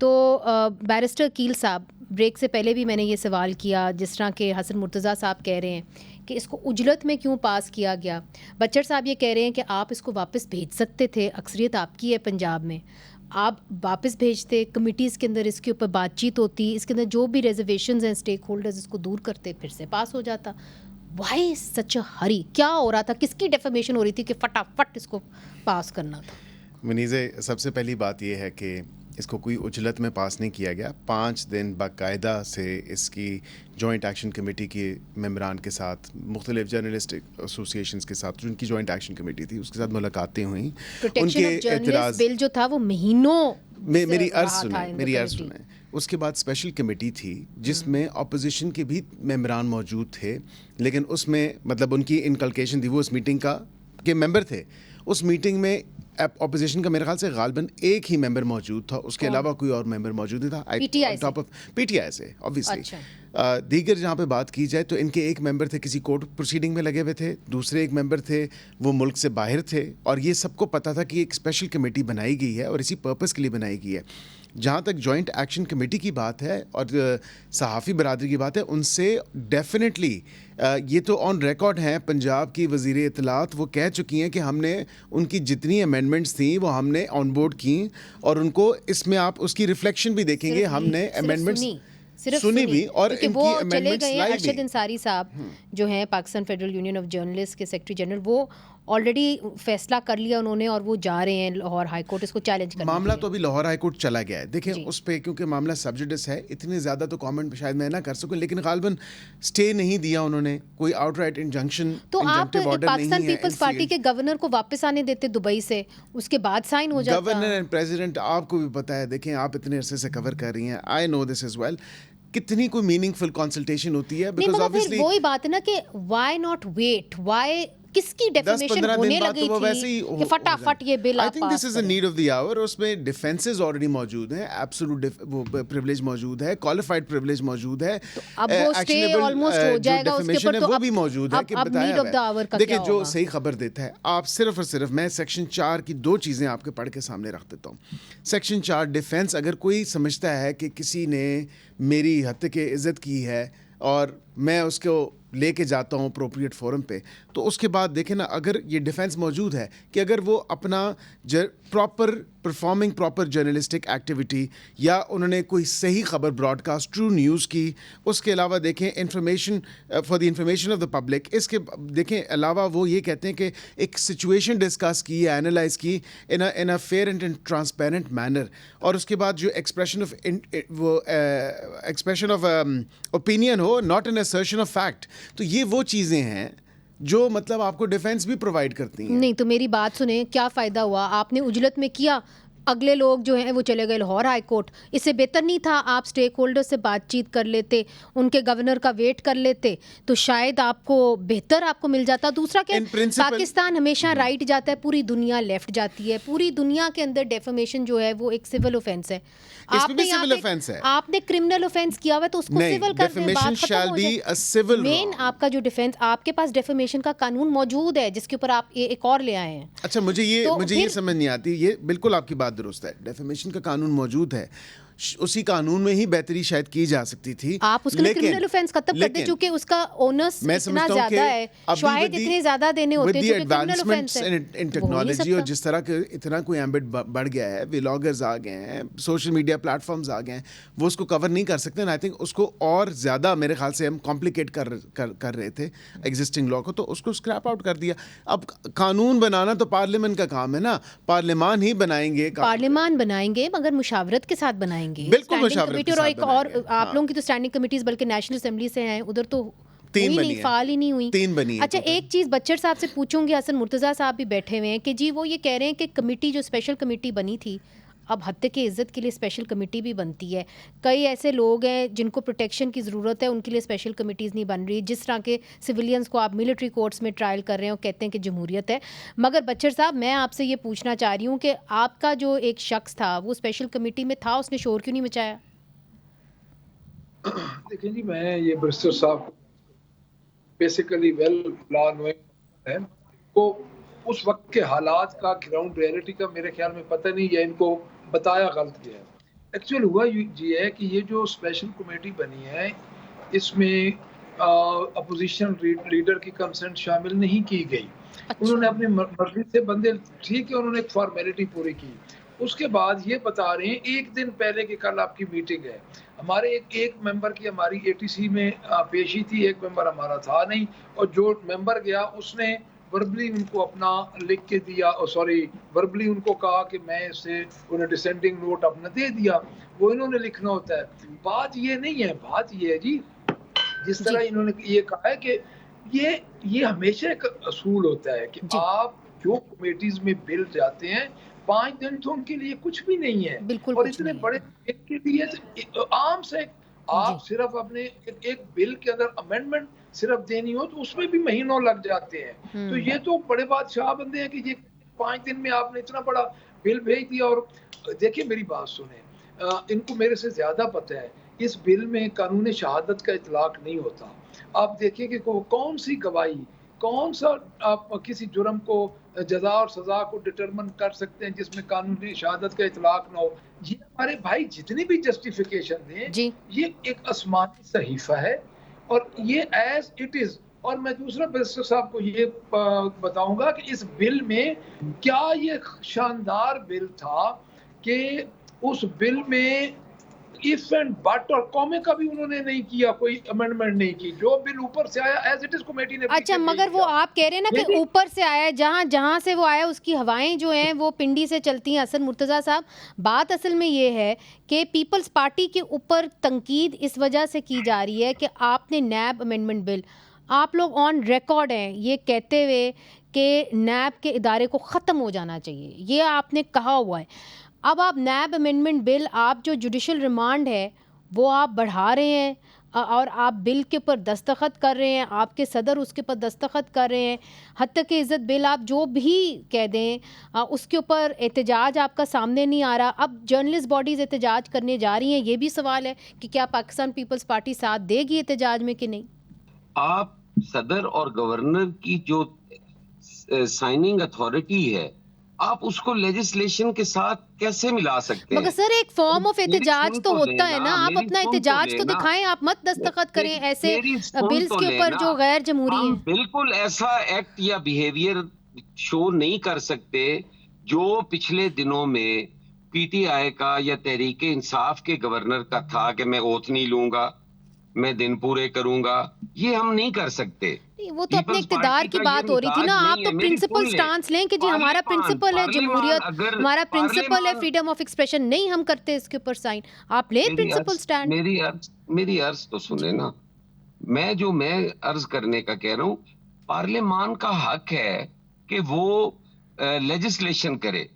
तो बैरिस्टर कील साहब, ब्रेक से पहले भी मैंने ये सवाल किया, जिस तरह के हसन मुर्तज़ा साहब कह रहे हैं कि इसको उजलत में क्यों पास किया गया। बच्चर साहब ये कह रहे हैं कि आप इसको वापस भेज सकते थे, अक्सरियत आपकी है पंजाब में, आप वापस भेजते, कमिटीज़ के अंदर इसके ऊपर बातचीत होती, इसके अंदर जो भी रिजर्वेशंस हैं स्टेक होल्डर्स इसको दूर करते, फिर से पास हो जाता। वाई सच अ हरी? क्या हो रहा था, किसकी डेफर्मेशन हो रही थी कि फटाफट इसको पास करना था? मुनीज़े, सबसे पहली बात यह है कि इसको कोई उजलत में पास नहीं किया गया। 5 दिन बाकायदा से इसकी जॉइंट एक्शन कमेटी के मेंबरान के साथ, मुख्तलिफ जर्नलिस्टिक एसोसिएशंस के साथ, जिनकी जॉइंट एक्शन कमेटी थी उसके साथ मुलाकातें हुई। उनके एतराज़ बिल जो था वो महीनों मेरी अर्ज़ सुने। उसके बाद स्पेशल कमेटी थी जिसमें अपोजिशन के भी मेंबरान मौजूद थे, लेकिन उसमें मतलब उनकी इनकल्केशन थी, वो उस मीटिंग के मेंबर थे। उस मीटिंग में अपोजिशन का मेरे ख्याल से गालिबन एक ही मेंबर मौजूद था, उसके अलावा कोई और मेंबर मौजूद नहीं था। पीटीआई से ऑब्वियसली। दीगर जहाँ पे बात की जाए तो इनके एक मेंबर थे किसी कोर्ट प्रोसीडिंग में लगे हुए थे, दूसरे एक मेंबर थे वो मुल्क से बाहर थे, और ये सबको पता था कि एक स्पेशल कमेटी बनाई गई है और इसी पर्पस के लिए बनाई गई है। जहाँ तक जॉइंट एक्शन कमेटी की बात है और सहाफ़ी बरादरी की बात है, उनसे डेफिनेटली ये तो ऑन रिकॉर्ड हैं, पंजाब की वज़ीर इत्तलात वो कह चुकी हैं कि हमने उनकी जितनी अमेंडमेंट्स थी वो हमने ऑन बोर्ड की, और उनको इसमें आप उसकी रिफ्लेक्शन भी देखेंगे, हमने अमेंडमेंट्स सुनी भी और वो चले गए। अरशद अंसारी साहब जो हैं Pakistan federal union of journalist के सेक्रेटरी जनरल, वो ऑलरेडी फैसला कर लिया उन्होंने और वो जा रहे हैं लाहौर हाई कोर्ट इसको चैलेंज करने। मामला तो अभी लाहौर हाई कोर्ट चला गया है। देखें उस पे, क्योंकि मामला सब्जुडिस है, इतने ज़्यादा तो कमेंट शायद मैं ना कर सकूं, लेकिन गालिबन स्टे नहीं दिया उन्होंने, कोई आउटराइट इंजंक्शन। तो आप पाकिस्तान पीपल्स पार्टी के गवर्नर को वापस आने देते दुबई से, उसके बाद साइन हो जाता। गवर्नर एंड प्रेसिडेंट आपको भी पता है, देखें आप इतने अरसे से कवर कर रही हैं, I know this is well, कितनी कोई मीनिंगफुल कंसल्टेशन होती है। बिकॉज़ ऑब्वियसली वही बात है ना कि व्हाई नॉट वेट, व्हाई किसकी डेफर्मेशन होने लगी थी कि फटाफट ये bill I think this is a need of the hour. उसमें डिफेंसेस ऑलरेडी मौजूद हैं, एब्सोल्यूट वो प्रिविलेज मौजूद है, क्वालिफाइड प्रिविलेज मौजूद है, तो अब वो स्टे ऑलमोस्ट हो जाएगा उसके ऊपर, तो वो भी मौजूद है कि बताया। देखिए जो सही खबर देता है, आप सिर्फ और सिर्फ मैं सेक्शन 4 की 2 चीज़ें आपके पढ़ के सामने रख देता हूँ। सेक्शन 4 डिफेंस, अगर कोई समझता है कि किसी ने मेरी हत्या की इज्जत की है और मैं उसको लेके जाता हूँ अप्रोप्रिएट फोरम पे, तो उसके बाद देखें ना, अगर ये डिफेंस मौजूद है कि अगर वो अपना प्रॉपर जर्नलिस्टिक एक्टिविटी या उन्होंने कोई सही खबर ब्रॉडकास्ट, ट्रू न्यूज़ की, उसके अलावा देखें information for the information of the public, इसके देखें अलावा वो ये कहते हैं कि एक सिचुएशन डिस्कस की, एनालाइज की in a fair and transparent manner, और उसके बाद जो एक्सप्रेशन ऑफ ओपिनियन हो, not an assertion of fact. तो ये वो चीज़ें हैं जो मतलब आपको डिफेंस भी प्रोवाइड करती हैं। नहीं तो मेरी बात सुने, क्या फ़ायदा हुआ? आपने उजलत में किया, अगले लोग जो हैं वो चले गए लाहौर हाई कोर्ट। इससे बेहतर नहीं था आप स्टेक होल्डर से बातचीत कर लेते, उनके गवर्नर का वेट कर लेते, तो शायद आपको बेहतर आपको मिल जाता। दूसरा क्या, पाकिस्तान हमेशा राइट जाता है, पूरी दुनिया लेफ्ट जाती है। पूरी दुनिया के अंदर डेफमेशन जो है वो एक सिविल ऑफेंस है। आपने क्रिमिनल ऑफेंस किया हुआ है तो उसको सिविल कर दें, बात खत्म हो जाए। मेन आपका जो डिफेंस, आपके पास डेफमेशन का कानून मौजूद है जिसके ऊपर आप एक और ले आए हैं। अच्छा, मुझे ये समझ नहीं आती, ये बिल्कुल आपकी बात दुरुस्त है, डेफमेशन का कानून मौजूद है, उसी कानून में ही बेहतरी शायद की जा सकती थी। आप उसके लिए क्रिमिनल ऑफेंस खत्म कर दे, चूंकि उसका ओनर्स इतना ज्यादा है, शायद इतने ज्यादा देने होते हैं क्योंकि क्रिमिनल ऑफेंस है। इन टेक्नोलॉजी और जिस तरह के इतना कोई एम्बेड बढ़ गया है, व्लॉगर्स आ गए हैं, सोशल मीडिया प्लेटफॉर्म्स आ गए हैं, वो उसको कवर नहीं कर सकते। आई थिंक उसको और ज्यादा मेरे ख्याल से हम कॉम्प्लिकेट कर रहे थे एग्जिस्टिंग लॉ को, तो उसको स्क्रैप आउट कर दिया। अब कानून बनाना तो पार्लियामेंट का काम है ना, पार्लियामान ही बनाएंगे, पार्लियामान बनाएंगे मगर मुशावरत के साथ बनाएंगे। बिल्कुल मुशावरत के साथ और आप लोगों की तो स्टैंडिंग कमेटीज बल्कि नेशनल असेंबली से हैं, उधर तो 3 बनी है, फाल ही नहीं हुई। 3 बनी है। अच्छा, एक चीज़ बच्चर साहब से पूछूंगी, हसन मुर्तज़ा साहब भी बैठे हुए हैं कि जी वो ये कह रहे हैं कि कमेटी जो स्पेशल कमेटी बनी थी, अब हत्या की इज़्ज़त के लिए स्पेशल कमेटी भी बनती है। कई ऐसे लोग हैं जिनको प्रोटेक्शन की ज़रूरत है, उनके लिए स्पेशल कमेटीज़ नहीं बन रही। जिस तरह के सिविलियंस को आप मिलिट्री कोर्ट्स में ट्रायल कर रहे हैं और कहते हैं कि जमहूरियत है। मगर बच्चर साहब, मैं आपसे ये पूछना चाह रही हूँ कि आपका जो एक शख्स था वो स्पेशल कमेटी में था, उसने शोर क्यों नहीं मचाया? देखिए जी, मैं ये बैरिस्टर साहब बेसिकली वेल प्लान है, तो उस वक्त के हालात का, ग्राउंड रियलिटी का मेरे ख्याल में पता नहीं, या इनको बताया गलत गया है। एक्चुअल हुआ ये है कि ये जो स्पेशल कमेटी बनी है इसमें अपोजिशन लीडर की कंसेंट शामिल नहीं की गई। उन्होंने अपनी मर्जी से बंदे, ठीक है, उन्होंने एक फॉर्मेलिटी पूरी की। उसके बाद ये बता रहे हैं एक दिन पहले कि कल आपकी मीटिंग है। हमारे एक मेंबर की हमारी एटीसी में पेशी थी, एक मेंबर हमारा था नहीं, और जो मेंबर गया उसने वर्बली उनको अपना लिख के दिया, सॉरी वर्बली उनको कहा कि मैं इससे उन्हें डिसेंडिंग नोट अपना दे दिया, वो इन्होंने लिखना होता है। बात ये नहीं है, बात ये है जी, जिस तरह इन्होंने ये कहा है कि ये हमेशा एक असूल होता है कि आप जो कमेटीज में बिल जाते हैं 5 दिन तो उनके लिए कुछ भी नहीं है, और इतने बड़े बिल के लिए आम से आप सिर्फ अपने एक बिल के अंदर अमेंडमेंट सिर्फ देनी हो तो उसमें भी महीनों लग जाते हैं। तो ये तो बड़े बादशाह बंदे हैं कि ये 5 दिन में आपने इतना बड़ा बिल भेज दिया। और देखिए मेरी बात सुने, इनको मेरे से ज्यादा पता है, इस बिल में कानून शहादत का इतलाक नहीं होता। आप देखिए कि कौन सी गवाही, कौन सा आप किसी जुर्म को जजा और सजा को डिटरमिन कर सकते हैं जिसमें कानूनी शहादत का इतलाक ना हो। ये हमारे भाई जितनी भी जस्टिफिकेशन दें, ये एक आसमानी सहीफा है और ये एज इट इज। और मैं दूसरा बैरिस्टर साहब को ये बताऊंगा कि इस बिल में क्या ये शानदार बिल था कि उस बिल में इफ एंड बट और कॉमे का भी उन्होंने नहीं किया, कोई अमेंडमेंट नहीं की। जो बिल ऊपर से आया एज इट इज कमेटी ने। अच्छा, मगर वो आप कह रहे हैं ना कि ऊपर से आया है, जहां से वो आया उसकी हवाएं जो हैं वो पिंडी से चलती हैं। असल मुर्तज़ा साहब, बात असल में ये है कि पीपल्स पार्टी के ऊपर तंकीद इस वजह से की जा रही है कि आपने नैब अमेंडमेंट बिल, आप लोग ऑन रिकॉर्ड हैं ये कहते हुए कि नैब के इदारे को ख़त्म हो जाना चाहिए, ये आपने कहा हुआ है। अब आप नैब अमेंडमेंट बिल, आप जो जुडिशल रिमांड है वो आप बढ़ा रहे हैं और आप बिल के ऊपर दस्तखत कर रहे हैं, आपके सदर उसके ऊपर दस्तखत कर रहे हैं। हत्या की इज़्ज़त बिल आप जो भी कह दें उसके ऊपर एहतजाज आपका सामने नहीं आ रहा। अब जर्नलिस्ट बॉडीज़ एहतजाज करने जा रही हैं, ये भी सवाल है कि क्या पाकिस्तान पीपल्स पार्टी साथ देगी एहतजाज में कि नहीं। आप सदर और गवर्नर की जो साइनिंग अथॉरिटी है, आप उसको लेजिस्लेशन के साथ कैसे मिला सकते हैं? मगर सर एक फॉर्म ऑफ एहतजाज तो होता है ना, आप अपना एहतजाज तो दिखाएं, आप मत दस्तखत करें ऐसे बिल्स के ऊपर जो गैर जमहूरी हैं। बिल्कुल ऐसा एक्ट या बिहेवियर शो नहीं कर सकते जो पिछले दिनों में पीटीआई का या तहरीक इंसाफ के गवर्नर का था कि मैं ओथ नहीं लूंगा, मैं दिन पूरे करूंगा। ये हम नहीं कर सकते। वो तो अपने इक्तिदार की बात हो रही थी ना। आप तो प्रिंसिपल स्टांस लें कि जी हमारा प्रिंसिपल है जमहूरियत, हमारा प्रिंसिपल है फ्रीडम ऑफ एक्सप्रेशन, नहीं हम करते इसके ऊपर साइन, आप ले प्रिंसिपल स्टैंड। मेरी अर्ज तो सुने ना, मैं अर्ज करने का कह रहा हूँ, पार्लियामान का हक है कि वो लेजिस्लेशन करे।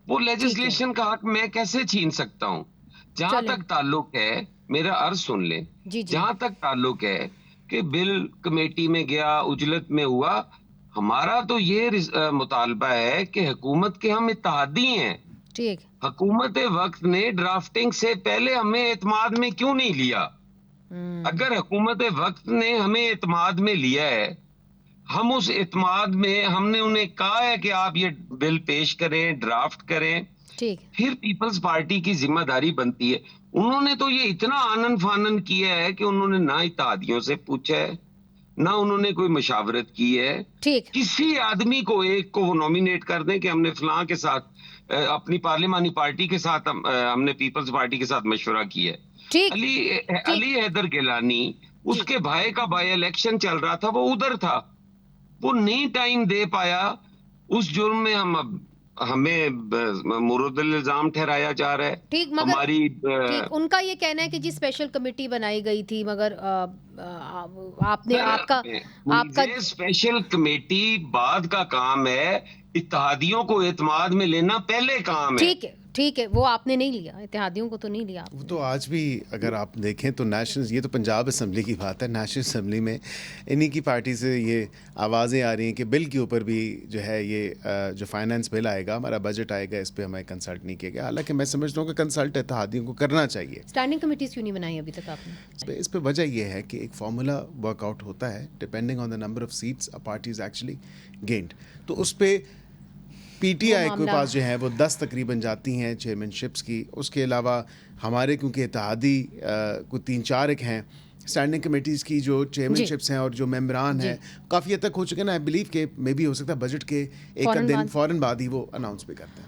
वो लेजिस्लेशन का हक मैं कैसे छीन सकता हूँ? जहां तक ताल्लुक है, मेरा अर्ज सुन ले, जहां तक ताल्लुक है कि बिल कमेटी में गया, उजलत में हुआ, हमारा तो ये मुतालबा है कि हुकूमत के हम इत्तेहादी हैं। ठीक। हुकूमत वक्त ने ड्राफ्टिंग से पहले हमें एतमाद में क्यों नहीं लिया? अगर हुकूमत वक्त ने हमें एतमाद में लिया है, हम उस एतमाद में हमने उन्हें कहा है कि आप ये बिल पेश करें, ड्राफ्ट करें, ठीक, फिर पीपल्स पार्टी की जिम्मेदारी बनती है। उन्होंने तो ये इतना आनन फानन किया है कि उन्होंने ना इत्तेहादियों से पूछा है, ना उन्होंने कोई मशावरत की है। ठीक, किसी आदमी को एक को वो नॉमिनेट कर दें कि हमने फलां के साथ अपनी पार्लियामानी पार्टी के साथ हमने पीपल्स पार्टी के साथ मशवरा किया है। अली हैदर गिलानी, उसके भाई का बाई इलेक्शन चल रहा था, वो उधर था, वो नहीं टाइम दे पाया। उस जुर्म में हमें मुरद्दल इल्जाम ठहराया जा रहा है। ठीक, मगर ठीक, उनका ये कहना है कि जी स्पेशल कमेटी बनाई गई थी, मगर आपने आपका स्पेशल कमेटी बाद का काम है, इत्तेहादियों को एतमाद में लेना पहले काम है। ठीक है, वो आपने नहीं लिया, इत्तेहादियों को तो नहीं लिया आपने। वो तो आज भी अगर आप देखें तो नेशनल, ये तो पंजाब असम्बली की बात है, नेशनल असम्बली में इन्हीं की पार्टी से ये आवाज़ें आ रही हैं कि बिल के ऊपर भी जो है ये जो फाइनेंस बिल आएगा, हमारा बजट आएगा, इस पर हमें कंसल्ट नहीं किया गया। हालांकि मैं समझता हूँ कि कंसल्ट इत्तेहादियों को करना चाहिए। स्टैंडिंग कमेटीज़ क्यों नहीं बनाई अभी तक आपने? इस पर वजह यह है कि एक फार्मूला वर्कआउट होता है depending on the number of seats a party is actually gained. तो उस पर पीटीआई के मामला। पास जो है वो 10 तकरीबन जाती हैं चेयरमैनशिप्स की। उसके अलावा हमारे क्योंकि इत्तेहादी को 3-4 एक हैं स्टैंडिंग कमेटीज़ की जो चेयरमैनशिप्स हैं और जो मेंबरान हैं काफ़ी हद तक हो चुके हैं ना। आई बिलीव के मे बी हो सकता है बजट के एक दिन फ़ौरन बाद ही वो अनाउंस भी करते हैं।